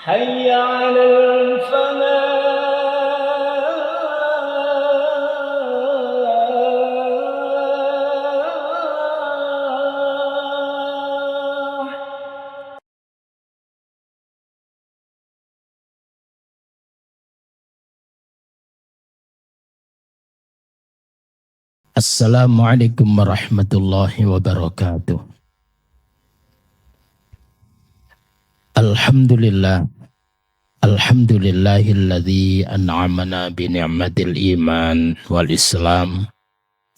حي على الفلاح. Assalamualaikum warahmatullahi wabarakatuh. Alhamdulillah. Alhamdulillahilladzi an'amana bi ni'matil iman wal islam.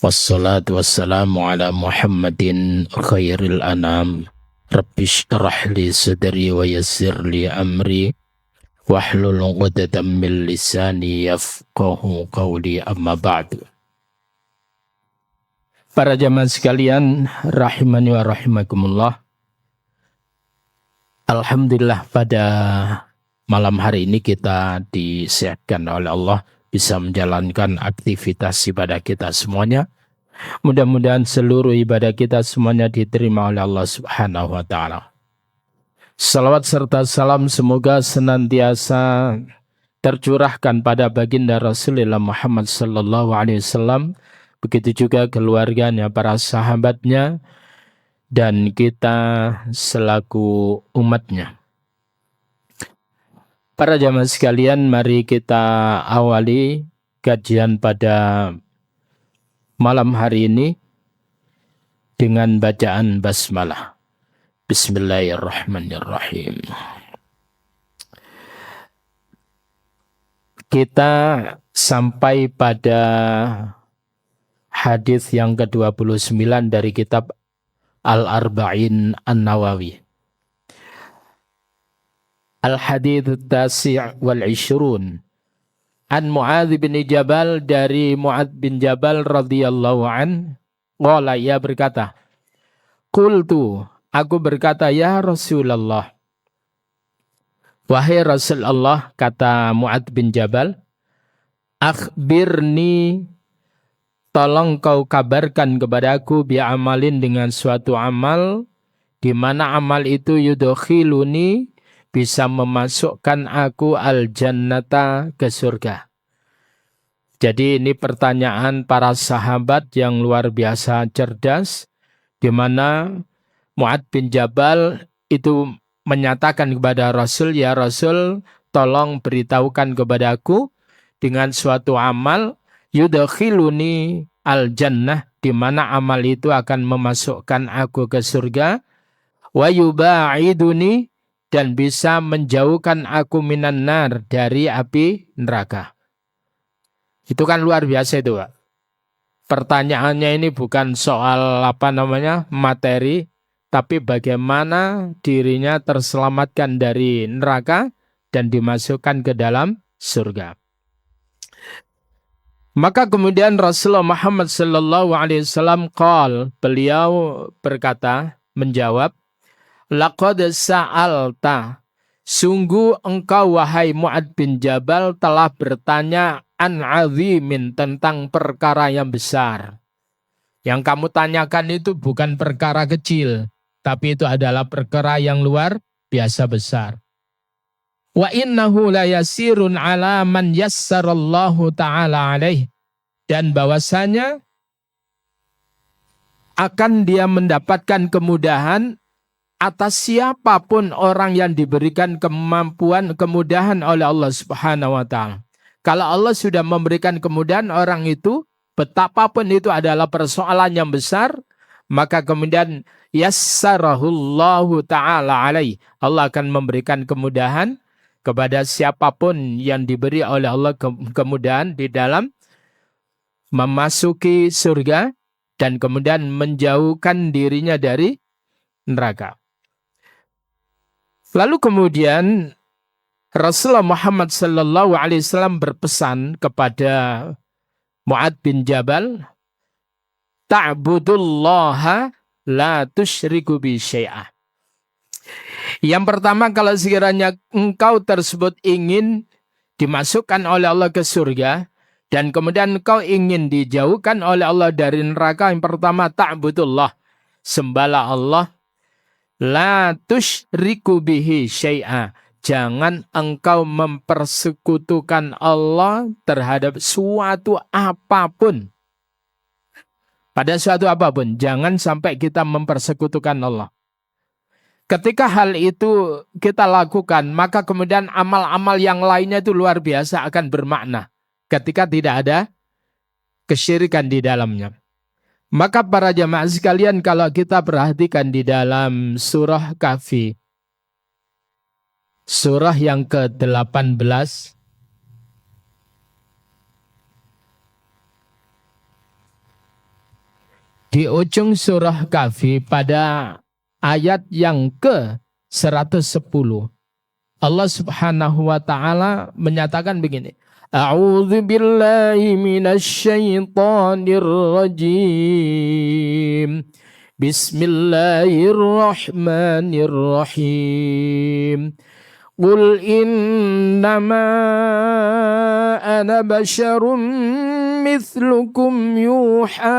Wassalatu wassalamu ala Muhammadin khairil anam. Rabbi shrah li sadri wa yassir li amri. Wahlul 'uqdatam min lisani yafqahu qawli, amma ba'du. Para jamaah sekalian, rahimani wa rahimakumullah. Alhamdulillah pada malam hari ini kita disehatkan oleh Allah, bisa menjalankan aktivitas ibadah kita semuanya. Mudah-mudahan seluruh ibadah kita semuanya diterima oleh Allah Subhanahu wa ta'ala. Salawat serta salam semoga senantiasa tercurahkan pada baginda Rasulullah Muhammad sallallahu alaihi wasallam. Begitu juga keluarganya, para sahabatnya, dan kita selaku umatnya. Para jamaah sekalian, mari kita awali kajian pada malam hari ini dengan bacaan basmalah. Bismillahirrahmanirrahim. Kita sampai pada hadis yang ke-29 dari kitab Al-Arba'in An-Nawawi. Al-Hadits Tasi' wal 20 An Mu'adz bin Jabal, dari Mu'adz bin Jabal radhiyallahu an, qala, ia berkata, qultu, aku berkata, ya Rasulullah, wahai Rasulullah, kata Mu'adz bin Jabal, akhbirni, tolong kau kabarkan kepadaku bi'amalin, dengan suatu amal, di mana amal itu yudkhiluni, bisa memasukkan aku al-jannata, ke surga. Jadi ini pertanyaan para sahabat yang luar biasa cerdas, di mana Mu'adz bin Jabal itu menyatakan kepada Rasul, ya Rasul, tolong beritahukan kepadaku dengan suatu amal yudkhiluni al-jannah, di mana amal itu akan memasukkan aku ke surga, wa yubaiduni, dan bisa menjauhkan aku minan nar, dari api neraka. Itu kan luar biasa itu, Pak. Pertanyaannya ini bukan soal materi, tapi bagaimana dirinya terselamatkan dari neraka dan dimasukkan ke dalam surga. Maka kemudian Rasulullah Muhammad sallallahu alaihi wasallam beliau berkata, menjawab, laqad sa'alta, sungguh engkau wahai Mu'adz bin Jabal telah bertanya an 'azimin, tentang perkara yang besar. Yang kamu tanyakan itu bukan perkara kecil, tapi itu adalah perkara yang luar biasa besar. Wa innahu la yasirun ala man yassarallahu ta'ala alaih. Dan bahwasanya akan dia mendapatkan kemudahan atas siapapun orang yang diberikan kemampuan, kemudahan oleh Allah Subhanahu wa ta'ala. Kalau Allah sudah memberikan kemudahan orang itu, betapapun itu adalah persoalan yang besar, maka kemudian yassarahullahu ta'ala alaih. Allah akan memberikan kemudahan kepada siapapun yang diberi oleh Allah kemudahan di dalam memasuki surga dan kemudian menjauhkan dirinya dari neraka. Lalu kemudian Rasulullah Muhammad sallallahu alaihi wasallam berpesan kepada Mu'adz bin Jabal, ta'budullaha la tusyriku bi syai'ah. Yang pertama, kalau sekiranya engkau tersebut ingin dimasukkan oleh Allah ke surga, dan kemudian engkau ingin dijauhkan oleh Allah dari neraka, yang pertama, ta'budullah, sembahlah Allah, la tusyriku bihi syai'a, jangan engkau mempersekutukan Allah terhadap suatu apapun. Pada suatu apapun, jangan sampai kita mempersekutukan Allah. Ketika hal itu kita lakukan, maka kemudian amal-amal yang lainnya itu luar biasa akan bermakna. Ketika tidak ada kesyirikan di dalamnya. Maka para jamaah sekalian, kalau kita perhatikan di dalam surah Kahfi, surah yang ke-18, di ujung surah Kahfi pada ayat yang ke-110, Allah Subhanahu wa taala menyatakan begini. A'udzu billahi minasy syaithanir rajim. Bismillahirrahmanirrahim. Qul innama ana basyarum mithlukum yuha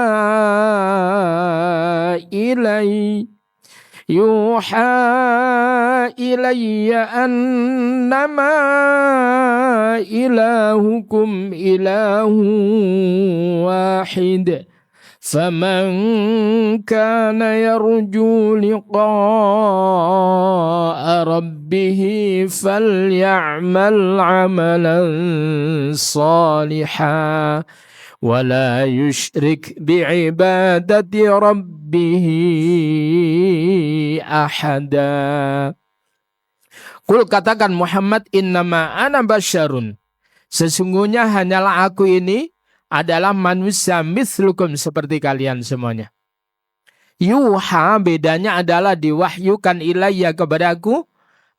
ilayya annama ilahukum ilahu wahid. فَمَنْ كَانَ يَرْجُو لِقَاءَ رَبِّهِ فَلْيَعْمَلْ عَمَلًا صَالِحًا وَلَا يُشْرِكْ بِعِبَادَةِ رَبِّهِ أَحَدًا. Qul, katakan Muhammad, innama ana basyarun, sesungguhnya hanyalah aku ini adalah manusia mislukum, seperti kalian semuanya. Yuha, bedanya adalah diwahyukan ilayya kepadaku,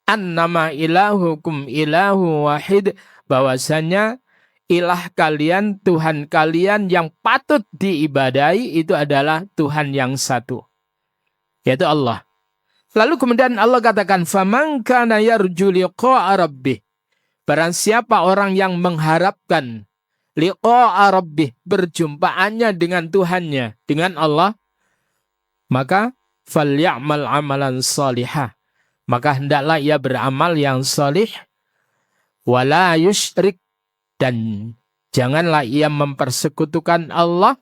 annama ilahukum ilahu wahid, bahwasanya ilah kalian, Tuhan kalian yang patut diibadahi itu adalah Tuhan yang satu, yaitu Allah. Lalu kemudian Allah katakan, faman kana yarju liqa'a rabbih, barang siapa orang yang mengharapkan liqa'a rabbih, berjumpaannya dengan Tuhannya, dengan Allah, maka falyamal amalan salihah, maka hendaklah ia beramal yang salih, wala yusyrik, dan janganlah ia mempersekutukan Allah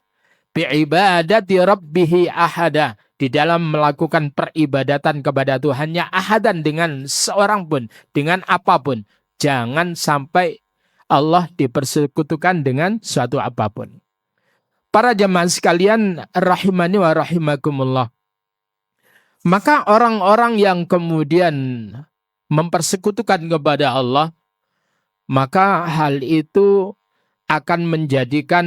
bi'ibadati rabbihi ahada, di dalam melakukan peribadatan kepada Tuhannya, ahadan, dengan seorang pun, dengan apapun. Jangan sampai Allah dipersekutukan dengan suatu apapun. Para jamaah sekalian rahimani wa rahimakumullah. Maka orang-orang yang kemudian mempersekutukan kepada Allah, maka hal itu akan menjadikan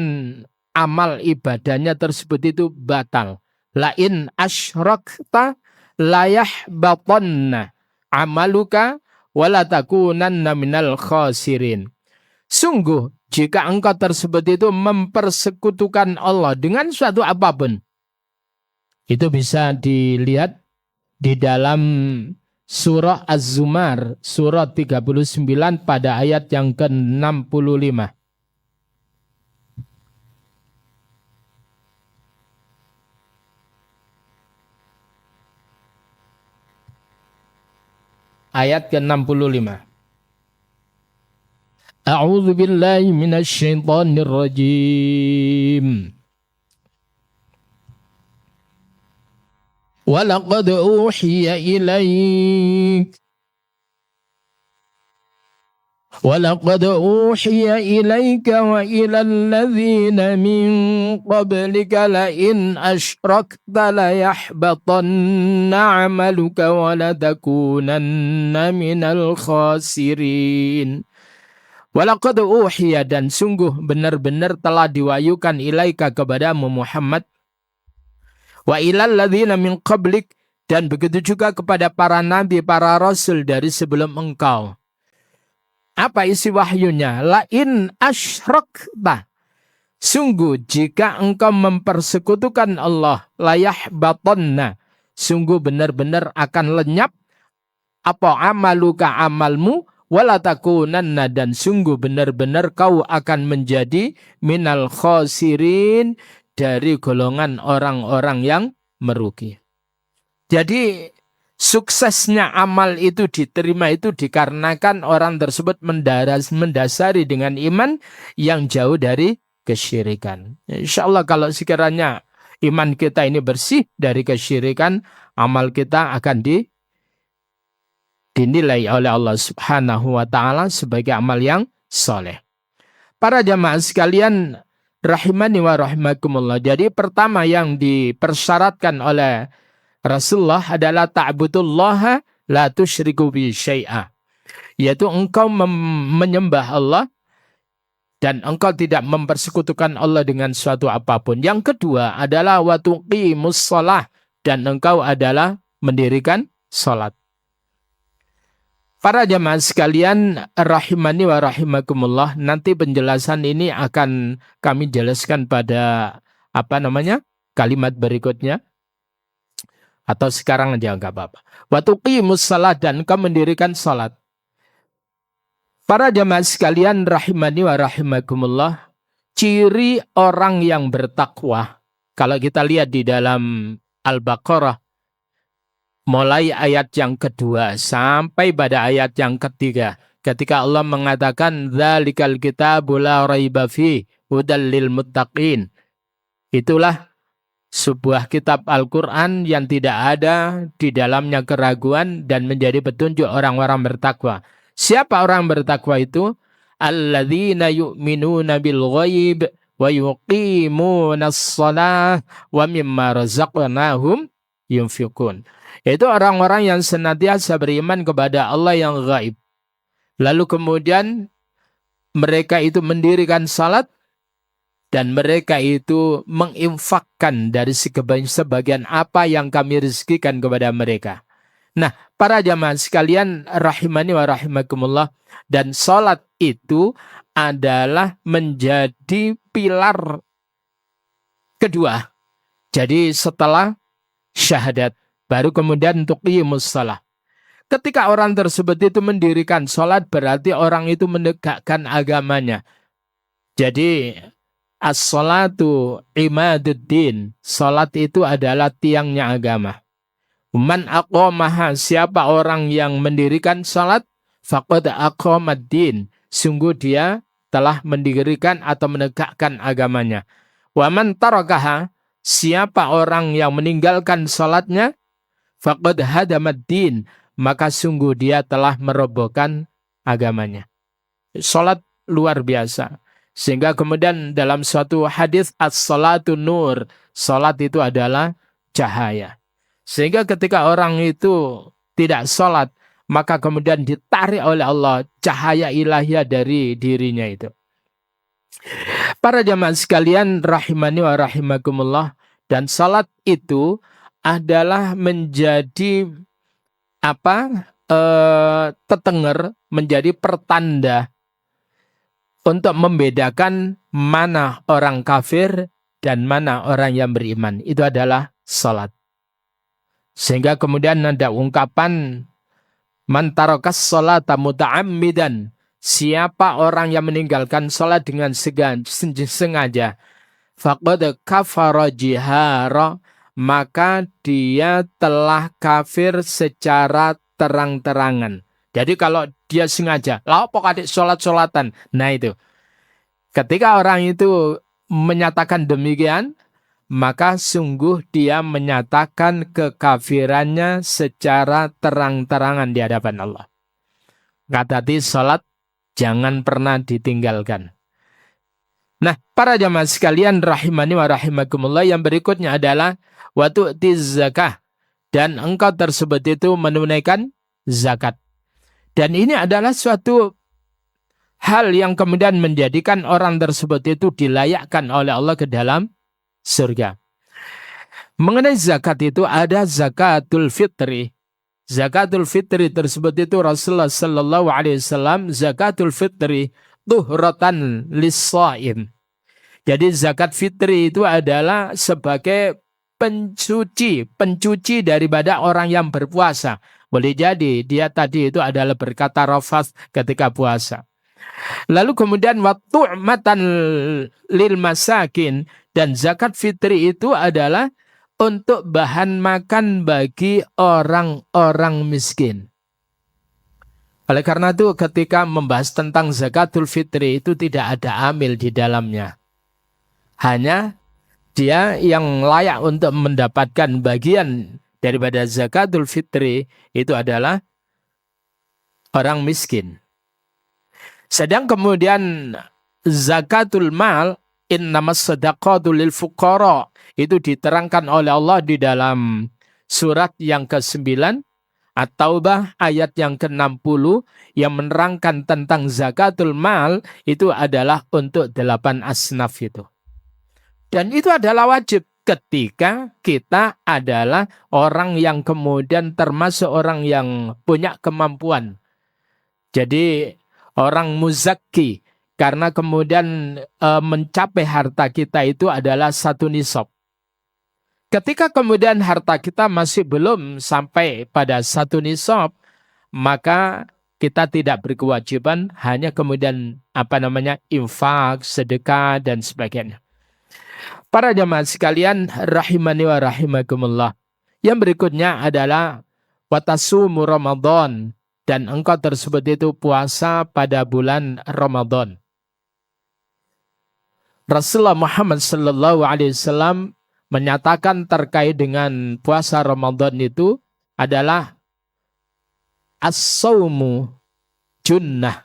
amal ibadahnya tersebut itu batal. Lain asyrakta layahbatanna amaluka walatakunanna minal khasirin. Sungguh, jika engkau tersebut itu mempersekutukan Allah dengan suatu apapun, itu bisa dilihat di dalam surah Az-Zumar, surah 39 pada ayat yang ke-65. Ayat ke-65. A'udzu billahi minasy syaithanir rajim. Wa laqad uhiya ilaik وَلَقَدْ أُوحِيَ إِلَيْكَ وَإِلَى الَّذِينَ مِنْ قَبْلِكَ لَئِنْ أَشْرَكْتَ لَيَحْبَطَنَّ عَمَلُكَ وَلَتَكُونَنَّ مِنَ الْخَاسِرِينَ. وَلَقَدْ أُوحِيَ, dan sungguh benar-benar telah diwahyukan ilaika kepadamu Muhammad, wa ilal ladzina min qablik, dan begitu juga kepada para nabi, para rasul dari sebelum engkau. Apa isi wahyunya? La in asyrakta, sungguh jika engkau mempersekutukan Allah, layahbatanna, sungguh benar-benar akan lenyap apa amaluka, amalmu, walatakunanna, dan sungguh benar-benar kau akan menjadi minal khasirin, dari golongan orang-orang yang merugi. Jadi suksesnya amal itu diterima itu dikarenakan orang tersebut mendasari dengan iman yang jauh dari kesyirikan. Insya Allah kalau sekiranya iman kita ini bersih dari kesyirikan, amal kita akan dinilai oleh Allah Subhanahu wa Ta'ala sebagai amal yang soleh. Para jamaah sekalian, rahimani wa rahimakumullah. Jadi pertama yang dipersyaratkan oleh Rasulullah adalah ta'budullaha la tusyriku bi syai'a. Yaitu engkau menyembah Allah dan engkau tidak mempersekutukan Allah dengan suatu apapun. Yang kedua adalah wa tuqimus shalah, dan engkau adalah mendirikan salat. Para jamaah sekalian rahimani wa rahimakumullah, nanti penjelasan ini akan kami jelaskan pada kalimat berikutnya. Atau sekarang aja enggak apa-apa. Wa tuqimus shalah, dan engkau mendirikan salat. Para jamaah sekalian rahimani wa rahimakumullah, ciri orang yang bertakwa, kalau kita lihat di dalam Al-Baqarah, mulai ayat yang kedua sampai pada ayat yang ketiga, ketika Allah mengatakan dzalikal kitabu la raiba fi hudal lil muttaqin. Itulah sebuah kitab Al-Quran yang tidak ada di dalamnya keraguan dan menjadi petunjuk orang-orang bertakwa. Siapa orang bertakwa itu? Alladzina yu'minuna bil ghaib wa yuqimunas shalah wa mimma razaqnahum yunfiqun. Itu orang-orang yang senantiasa beriman kepada Allah yang gaib. Lalu kemudian mereka itu mendirikan salat dan mereka itu menginfakkan dari sebagian apa yang kami rezekikan kepada mereka. Nah, para jamaah sekalian rahimani wa rahimakumullah, dan salat itu adalah menjadi pilar kedua. Jadi setelah syahadat, baru kemudian untuk tuqimus shalah. Ketika orang tersebut itu mendirikan salat, berarti orang itu menegakkan agamanya. Jadi as-salatu imaduddin. Salat itu adalah tiangnya agama. Man aqamaha, siapa orang yang mendirikan salat, faqad aqamaddin, sungguh dia telah mendirikan atau menegakkan agamanya. Wa man tarakaha, siapa orang yang meninggalkan salatnya, faqad hadamaddin, maka sungguh dia telah merobohkan agamanya. Salat luar biasa. Sehingga kemudian dalam suatu hadis as-salatu nur, salat itu adalah cahaya. Sehingga ketika orang itu tidak salat, maka kemudian ditarik oleh Allah cahaya ilahiyah dari dirinya itu. Para jamaah sekalian rahimani wa rahimakumullah, dan salat itu adalah menjadi tetenger, menjadi pertanda untuk membedakan mana orang kafir dan mana orang yang beriman. Itu adalah salat. Sehingga kemudian ada ungkapan man tarakas sholata muta'ammidan, siapa orang yang meninggalkan salat dengan sengaja, faqad kafara jihara, maka dia telah kafir secara terang-terangan. Jadi kalau dia sengaja, lah apa adik sholat-sholatan. Nah itu, ketika orang itu menyatakan demikian, maka sungguh dia menyatakan kekafirannya secara terang-terangan di hadapan Allah. Kata-kata sholat jangan pernah ditinggalkan. Nah, para jamaah sekalian rahimani wa rahimakumullah, yang berikutnya adalah wa tu'tiz zakah, dan engkau tersebut itu menunaikan zakat. Dan ini adalah suatu hal yang kemudian menjadikan orang tersebut itu dilayakkan oleh Allah ke dalam surga. Mengenai zakat itu ada zakatul fitri. Zakatul fitri tersebut itu Rasulullah sallallahu alaihi wasallam, zakatul fitri tuhratan lis-shaim. Jadi zakat fitri itu adalah sebagai pencuci daripada orang yang berpuasa. Boleh jadi dia tadi itu adalah berkata rafas ketika puasa. Lalu kemudian tu'matan lil masakin, dan zakat fitri itu adalah untuk bahan makan bagi orang-orang miskin. Oleh karena itu ketika membahas tentang zakatul fitri itu tidak ada amil di dalamnya. Hanya dia yang layak untuk mendapatkan bagian daripada zakatul fitri itu adalah orang miskin. Sedang kemudian zakatul mal, innamas shadaqatu lil fuqara, itu diterangkan oleh Allah di dalam surat yang ke-9 At-Taubah ayat yang ke-60 yang menerangkan tentang zakatul mal itu adalah untuk 8 asnaf itu. Dan itu adalah wajib ketika kita adalah orang yang kemudian termasuk orang yang punya kemampuan. Jadi orang muzakki, karena kemudian mencapai harta kita itu adalah 1 nisab. Ketika kemudian harta kita masih belum sampai pada 1 nisab, maka kita tidak berkewajiban, hanya kemudian infak, sedekah dan sebagainya. Para jamaah sekalian rahimani wa rahimakumullah. Yang berikutnya adalah watasumu Ramadan, dan engkau tersebut itu puasa pada bulan Ramadan. Rasulullah Muhammad sallallahu alaihi wasallam menyatakan terkait dengan puasa Ramadan itu adalah as-saumu junnah.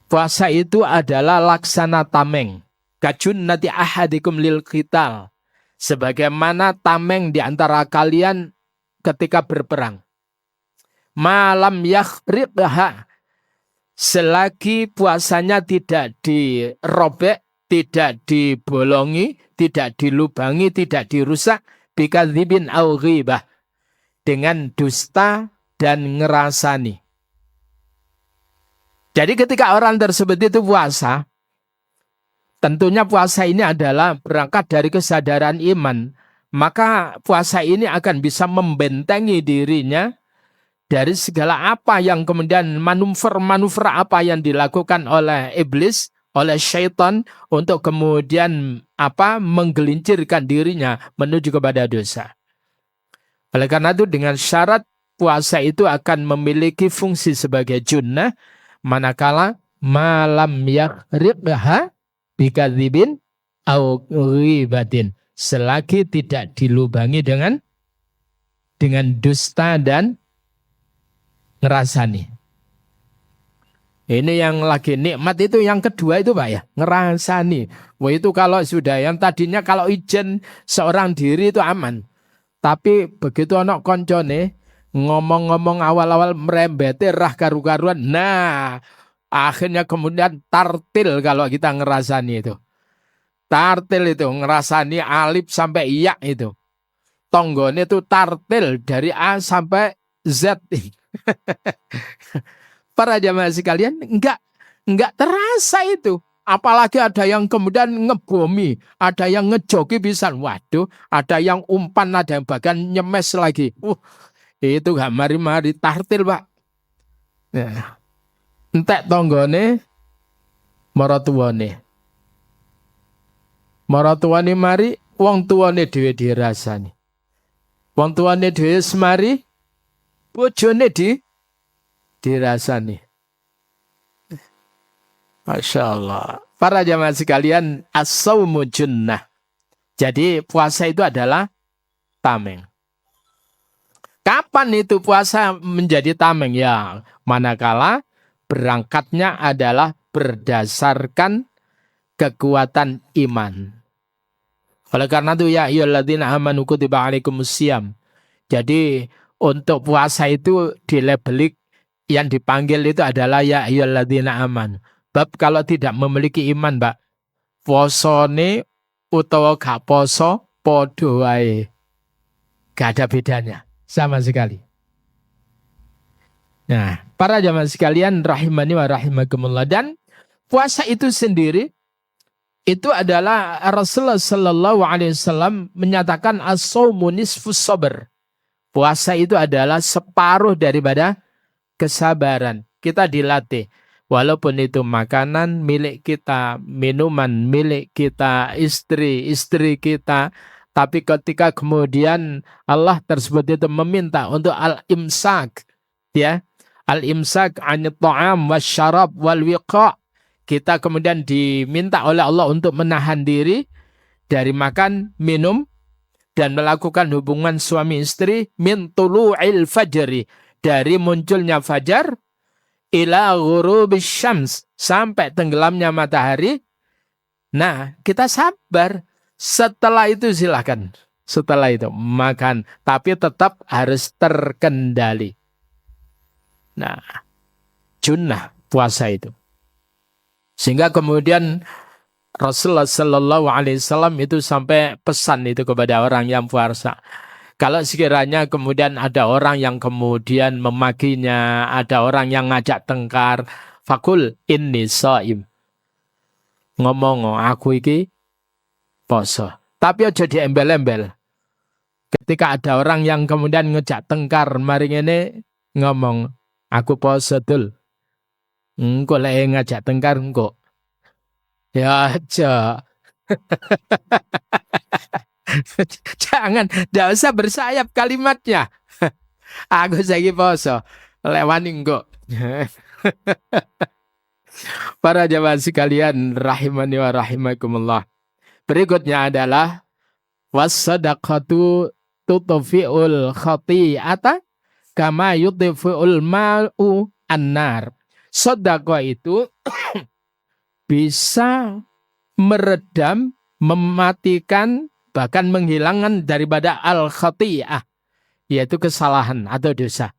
Puasa itu adalah laksana tameng. Kajunnati ahadikum lil qital. Sebagaimana tameng di antara kalian ketika berperang. Malam yakhribha. Selagi puasanya tidak dirobek, tidak dibolongi, tidak dilubangi, tidak dirusak, bikadzibin au ghibah, dengan dusta dan ngerasani. Jadi ketika orang tersebut itu puasa, tentunya puasa ini adalah berangkat dari kesadaran iman, maka puasa ini akan bisa membentengi dirinya dari segala apa yang kemudian manuver-manuver apa yang dilakukan oleh iblis, oleh syaitan untuk kemudian menggelincirkan dirinya menuju kepada dosa. Oleh karena itu dengan syarat puasa itu akan memiliki fungsi sebagai junnah manakala malam yakhribha bikadzibin au ghibatin, selagi tidak dilubangi dengan dusta dan ngerasani. Ini yang lagi nikmat itu yang kedua itu Pak ya, ngerasani. Wah itu kalau sudah yang tadinya kalau ijen seorang diri itu aman. Tapi begitu ana koncone ngomong-ngomong awal-awal merembete rah karu-karuan. Nah, akhirnya kemudian tartil kalau kita ngerasani itu. Tartil itu ngerasani alif sampai iya itu. Tonggone itu tartil dari A sampai Z. Para jamaah sekalian enggak terasa itu. Apalagi ada yang kemudian ngebomi, ada yang ngejoki pisan. Waduh, ada yang umpan, ada yang bahkan nyemes lagi. Itu gak mari-mari tartil, Pak. Ya. Entek tonggone maratuwane. Maratuwane mari wong tuane dhewe dirasani. Wong tuane dhewe semari bojone dirasani. Masya Allah. Para jamaah sekalian, as-saumu junnah. Jadi puasa itu adalah tameng. Kapan itu puasa menjadi tameng? Ya, manakala berangkatnya adalah berdasarkan kekuatan iman. Oleh karena itu ya ayyuhalladzina amanu kutiba alaikumusiyam. Jadi untuk puasa itu dilabeli yang dipanggil itu adalah ya ayyuhalladzina amanu. Bab kalau tidak memiliki iman, Mbak, posone utawa gak poso podo wae. Gak ada bedanya sama sekali. Nah, para jamaah sekalian rahimani wa rahimakumullah, dan puasa itu sendiri itu adalah Rasulullah sallallahu alaihi wasallam menyatakan as-shaumu nisfus sabr. Puasa itu adalah separuh daripada kesabaran. Kita dilatih. Walaupun itu makanan milik kita, minuman milik kita, istri kita. Tapi ketika kemudian Allah tersebut itu meminta untuk al-imsak, ya, al-imsak anit ta'am wasyarab wal wiqa. Kita kemudian diminta oleh Allah untuk menahan diri dari makan, minum, dan melakukan hubungan suami istri min tulu'il fajri, dari munculnya fajar ila ghurubis syams, sampai tenggelamnya matahari. Nah, kita sabar. Setelah itu silakan. Setelah itu makan, tapi tetap harus terkendali. Nah, junnah puasa itu. Sehingga kemudian Rasulullah Sallallahu Alaihi Wasallam itu sampai pesan itu kepada orang yang puasa. Kalau sekiranya kemudian ada orang yang kemudian memakinya, ada orang yang ngajak tengkar, fakul inni shaim. Ngomong, aku iki poso. Tapi aja diembel-embel. Ketika ada orang yang kemudian ngejak tengkar, mari ngene ngomong, aku poso dul. Engko lek ngajak tengkar engko. Ya aja. Jangan, tidak usah bersayap kalimatnya. Aku saiki poso, lewani engko. Para jamaah sekalian rahimani wa rahimakumullah. Berikutnya adalah was-sadaqatu tutfi'ul khati'ata kama yutfi'ul ma'u an-nar. Sedekah itu bisa meredam, mematikan, bahkan menghilangkan daripada al-khati'ah, yaitu kesalahan atau dosa.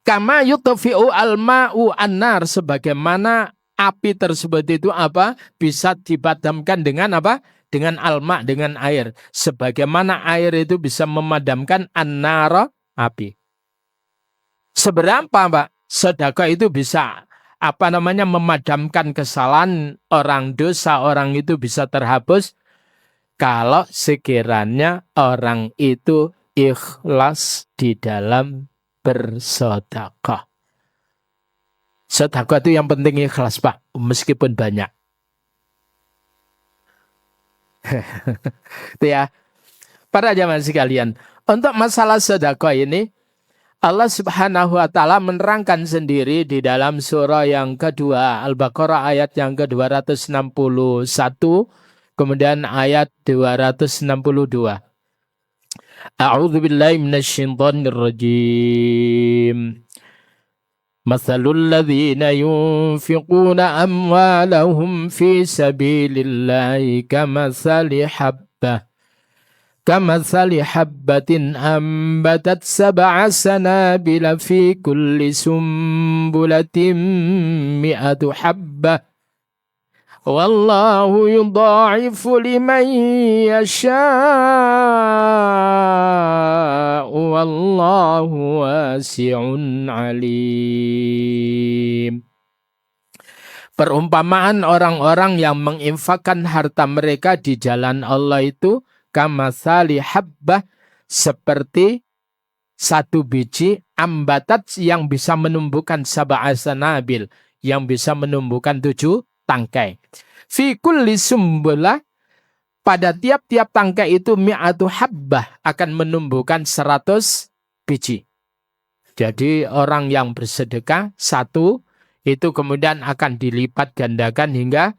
Kama yutfi'u al-ma'u an-nar, sebagaimana api tersebut itu apa? Bisa dipadamkan dengan apa? Dengan alma, dengan air. Sebagaimana air itu bisa memadamkan an-nar, api. Seberapa, Pak? Sedekah itu bisa memadamkan kesalahan orang, dosa orang itu bisa terhapus kalau sekiranya orang itu ikhlas di dalam bersedekah. Sedekah itu yang penting ikhlas, Pak, meskipun banyak. Itu ya. Para jamaah sekalian, untuk masalah sedekah ini Allah Subhanahu wa taala menerangkan sendiri di dalam surah yang kedua Al-Baqarah ayat yang ke-261, kemudian ayat 262. A'udzu billahi minasyaitonir rajim. Mathalul ladzina yunfiquna amwalahum fi sabilillahi kamathali habbatin ambatat sab'a sanabila fi kulli sumbulatin mi'atu habbah wallahu yudha'ifu liman yasha'u wallahu wasi'un alim. Perumpamaan orang-orang yang menginfakkan harta mereka di jalan Allah itu kamathali habbah, seperti satu biji ambatat yang bisa menumbuhkan sab'a sanabil, yang bisa menumbuhkan 7 tangkai. Fi kulli sumbulah, pada tiap-tiap tangkai itu mi'atu habbah, akan menumbuhkan 100 biji. Jadi orang yang bersedekah satu itu kemudian akan dilipat gandakan hingga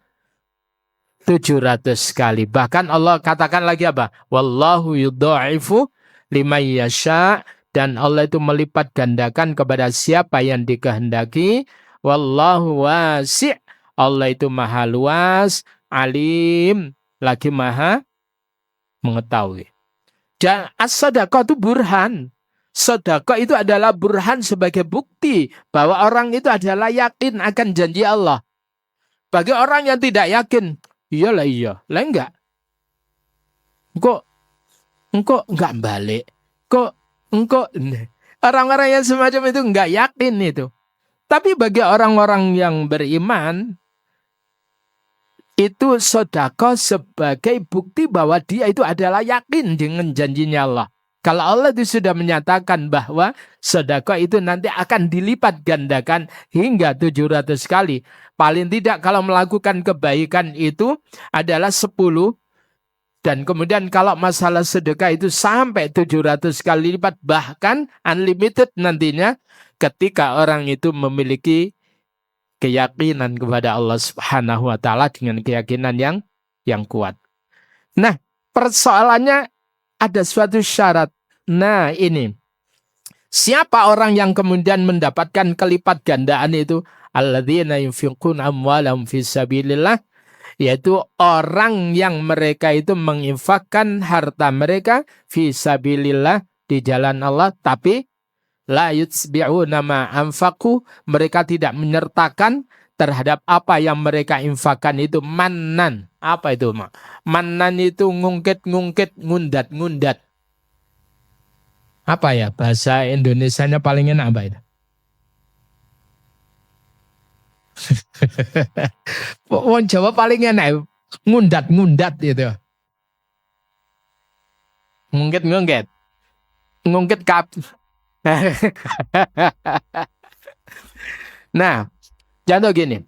700 kali. Bahkan Allah katakan lagi apa? Wallahu yudha'ifu liman yasha', dan Allah itu melipat gandakan kepada siapa yang dikehendaki. Wallahu wasi', Allah itu maha luas, alim, lagi maha mengetahui. Dan as-sadaqah itu burhan. Sedekah itu adalah burhan sebagai bukti bahwa orang itu adalah yakin akan janji Allah. Bagi orang yang tidak yakin, iyalah iya, lah enggak. Engkau enggak balik. Engkau orang-orang yang semacam itu enggak yakin itu. Tapi bagi orang-orang yang beriman, itu sedekah sebagai bukti bahwa dia itu adalah yakin dengan janjinya Allah. Kalau Allah itu sudah menyatakan bahwa sedekah itu nanti akan dilipat gandakan hingga 700 kali. Paling tidak kalau melakukan kebaikan itu adalah 10. Dan kemudian kalau masalah sedekah itu sampai 700 kali lipat. Bahkan unlimited nantinya ketika orang itu memiliki keyakinan kepada Allah Subhanahu wa Ta'ala dengan keyakinan yang kuat. Nah, persoalannya ada suatu syarat. Nah, ini. Siapa orang yang kemudian mendapatkan kelipat gandaan itu? Alladzina yunfiquna amwalahum fi sabilillah, yaitu orang yang mereka itu menginfakkan harta mereka fi sabilillah, di jalan Allah, tapi la yutsbi'una ma anfaqu, mereka tidak menyertakan terhadap apa yang mereka infakkan itu mannan. Apa itu? Mannan itu ngungkit-ngungkit, ngundat-ngundat. Apa ya bahasa Indonesianya paling enak apa itu? Wong Jawa paling enak ngundat-ngundat itu. Ngungkit-ngungkit. Ngungkit kap. Nah, contoh gini.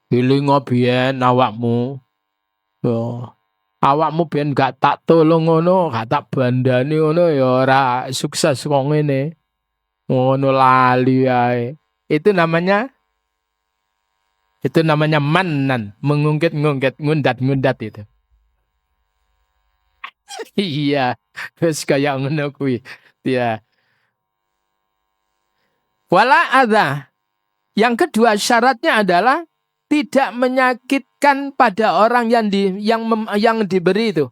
Hilingo biyen awakmu. Yo. Awakmu biyen gak tak tolong ngono, gak tak bandani ngono ya ora sukses wong ngene. Ngono lali ae. Itu namanya mannan, mengungkit-ngungkit, ngundat-ngundat itu. Iya, wis kaya ngono kuwi. Ya. Wala adza. Yang kedua syaratnya adalah tidak menyakitkan pada orang yang diberi itu.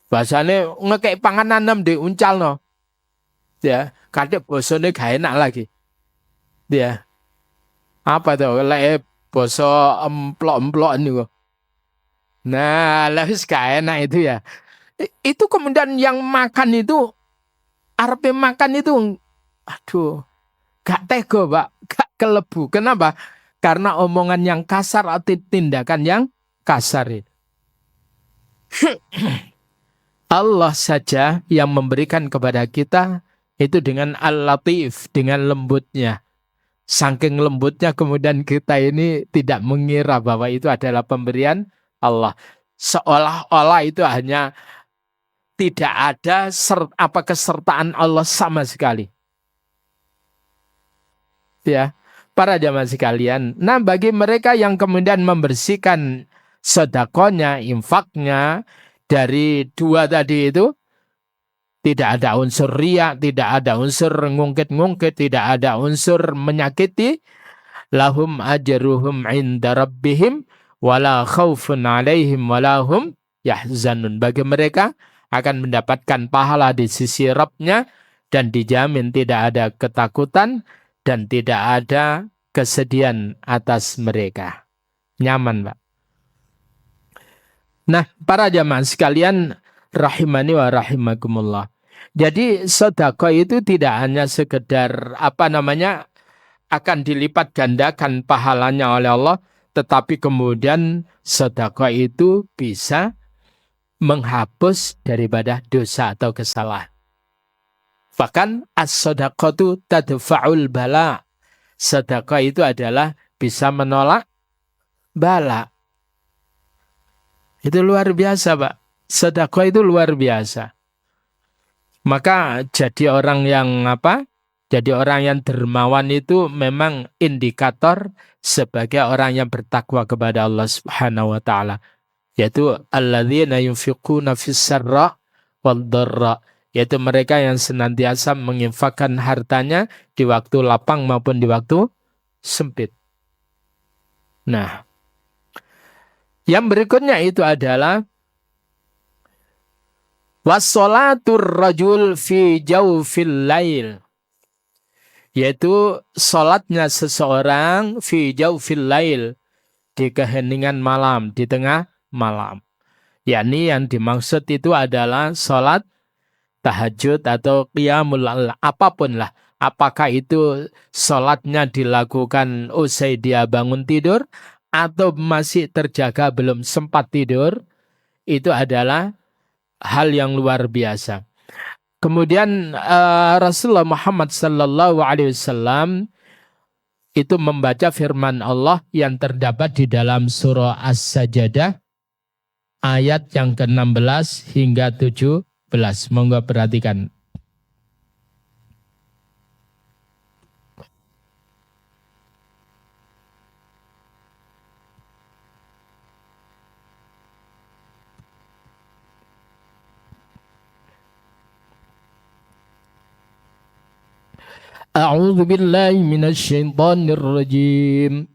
Bahasane ngekek panganan nem diuncalno. Ya, kadek bosone gak enak lagi. Ya. Apa tuh? Lek boso emplok-emplok niku. Nah, lah wis gak enak itu ya. Itu kemudian yang makan itu arepe makan itu aduh, gak tega, Pak. Gak kelebu. Kenapa? Karena omongan yang kasar atau tindakan yang kasar itu. Allah saja yang memberikan kepada kita itu dengan al-latif, dengan lembutnya. Saking lembutnya kemudian kita ini tidak mengira bahwa itu adalah pemberian Allah. Seolah-olah itu hanya tidak ada kesertaan Allah sama sekali. Ya, para jamaah sekalian. Nah, bagi mereka yang kemudian membersihkan sedekahnya, infaknya dari dua tadi itu, tidak ada unsur riya, tidak ada unsur ngungkit-ngungkit, tidak ada unsur menyakiti. Lahum ajruhum inda rabbihim wala khaufun alaihim wala hum yahzanun. Bagi mereka akan mendapatkan pahala di sisi Rabb-nya dan dijamin tidak ada ketakutan dan tidak ada kesedihan atas mereka. Nyaman, Pak. Nah, para jamaah sekalian rahimani wa rahimakumullah. Jadi sedekah itu tidak hanya sekedar akan dilipat gandakan pahalanya oleh Allah, tetapi kemudian sedekah itu bisa menghapus daripada dosa atau kesalahan. Bahkan as-sadaqatu tadfa'ul bala. Sedekah itu adalah bisa menolak bala. Itu luar biasa, Pak. Sedekah itu luar biasa. Maka jadi orang yang Jadi orang yang dermawan itu memang indikator sebagai orang yang bertakwa kepada Allah Subhanahu wa taala. Yaitu alladzina yunfiquna fis sarra wad dharra, yaitu mereka yang senantiasa menginfakkan hartanya di waktu lapang maupun di waktu sempit. Nah, yang berikutnya itu adalah wassalatur rajul fi jawfil lail, yaitu salatnya seseorang fi jawfil lail, di keheningan malam, di tengah malam. Yakni yang dimaksud itu adalah salat tahajud atau qiyamul lail, apapun lah. Apakah itu salatnya dilakukan usai dia bangun tidur atau masih terjaga belum sempat tidur, itu adalah hal yang luar biasa. Kemudian Rasulullah Muhammad sallallahu alaihi wasallam itu membaca firman Allah yang terdapat di dalam surah As-Sajdah ayat yang ke-16 hingga 17. Monggo perhatikan. A'udzu billahi minasy syaithanir rajim.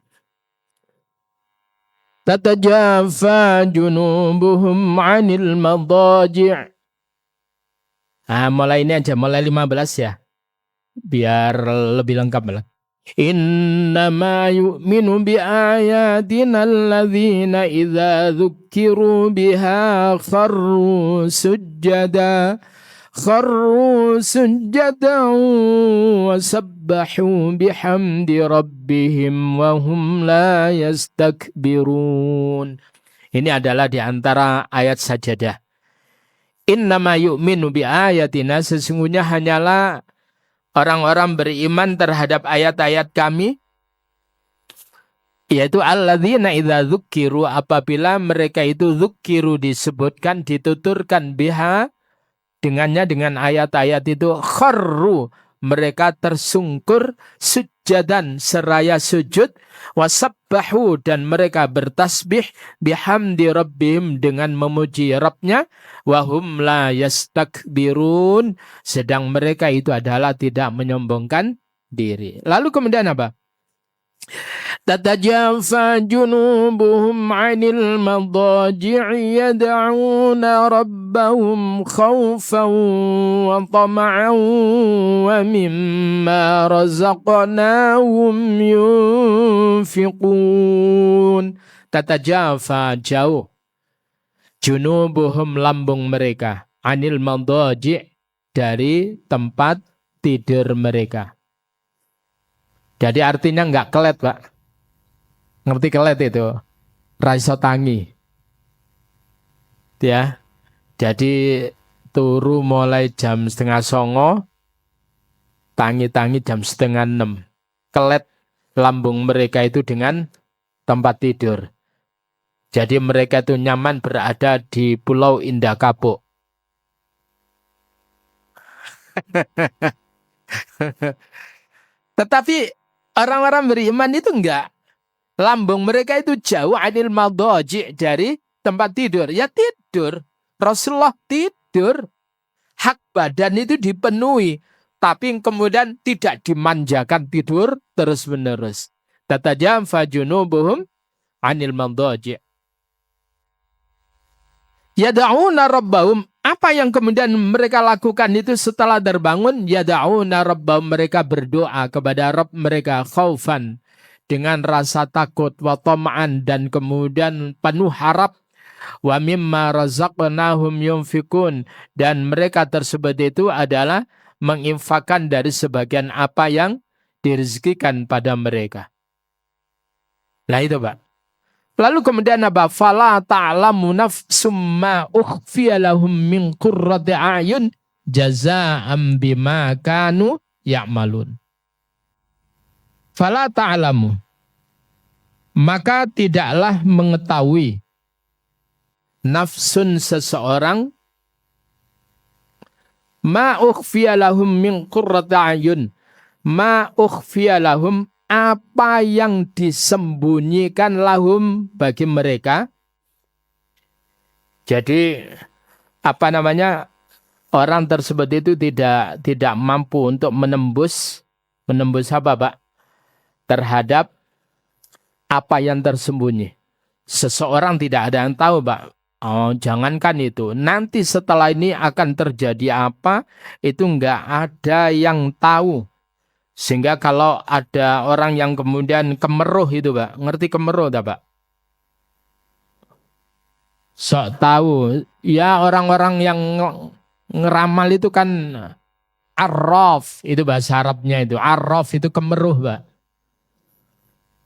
Tatajafa junubuhum 'anil madaji'. Mulai ini aja, mulai 15 ya. Biar lebih lengkap lah. Innama yu'minu biayatina alladzina idza dzukkiru biha kharru sujjada wa sabbahu bihamdi rabbihim wa hum la yastakbirun. Ini adalah di antara ayat sajadah. Innama yu'minu biayatina, sesungguhnya hanyalah orang-orang beriman terhadap ayat-ayat kami, yaitu alladzina idza dzukkiru, apabila mereka itu dzukkiru disebutkan, dituturkan biha dengannya, dengan ayat-ayat itu, kharru mereka tersungkur, sujadan seraya sujud, wasabbahu dan mereka bertasbih, bihamdi rabbihim dengan memuji Rabbnya, wahum la yastakbirun sedang mereka itu adalah tidak menyombongkan diri. Lalu kemudian apa? Tatajafa junubuhum 'anil madaji'i yad'una rabbahum khawfan wa tama'an wa mimma razaqnahum yunfiqun. Tatajafa jauh, junubuhum lambung mereka, 'anil madaji' dari tempat tidur mereka. Jadi artinya enggak kelet, Pak. Ngerti kelet itu? Raiso tangi. Ya. Jadi turu mulai jam 5:30, tangi-tangi jam 5:30. Kelet lambung mereka itu dengan tempat tidur. Jadi mereka itu nyaman berada di Pulau Indah Kapuk. Tetapi orang-orang beriman itu enggak. Lambung mereka itu jauh, 'anil madaji' dari tempat tidur. Ya tidur. Rasulullah tidur. Hak badan itu dipenuhi. Tapi kemudian tidak dimanjakan tidur terus-menerus. Tatajafa junubuhum 'anil madaji'. Yada'una rabbahum. Apa yang kemudian mereka lakukan itu setelah terbangun? Yada'una rabbahum, mereka berdoa kepada Rabb mereka, khaufan, dengan rasa takut, wa tama'an, dan kemudian penuh harap, wa mimma razaqnahum yunfikun, dan mereka tersebut itu adalah menginfakkan dari sebagian apa yang direzekikan pada mereka. Nah itu, Pak. Lalu kemudian apa? Fala ta'lamu nafsum ma ukhfiya lahum min qurrati a'yun jazaa'an bima kanu ya'malun. Fala ta'lamu, maka tidaklah mengetahui nafsun seseorang, ma ukhfiya lahum min qurrati a'yun, ma ukhfiya lahum, apa yang disembunyikan lahum bagi mereka. Jadi apa namanya, orang tersebut itu tidak mampu untuk menembus apa, Pak? Terhadap apa yang tersembunyi. Seseorang tidak ada yang tahu, Pak. Oh, jangankan itu. Nanti setelah ini akan terjadi apa, itu enggak ada yang tahu. Sehingga kalau ada orang yang kemudian kemeruh itu, Pak. Ngerti kemeruh tak, Pak? Sok tahu. Ya, orang-orang yang ngeramal itu kan arraf. Itu bahasa Arabnya itu. Arraf itu kemeruh, Pak.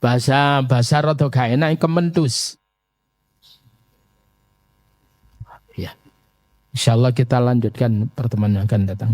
Bahasa rada gak enak, kementus. Ya. Insya Allah kita lanjutkan pertemuan yang akan datang.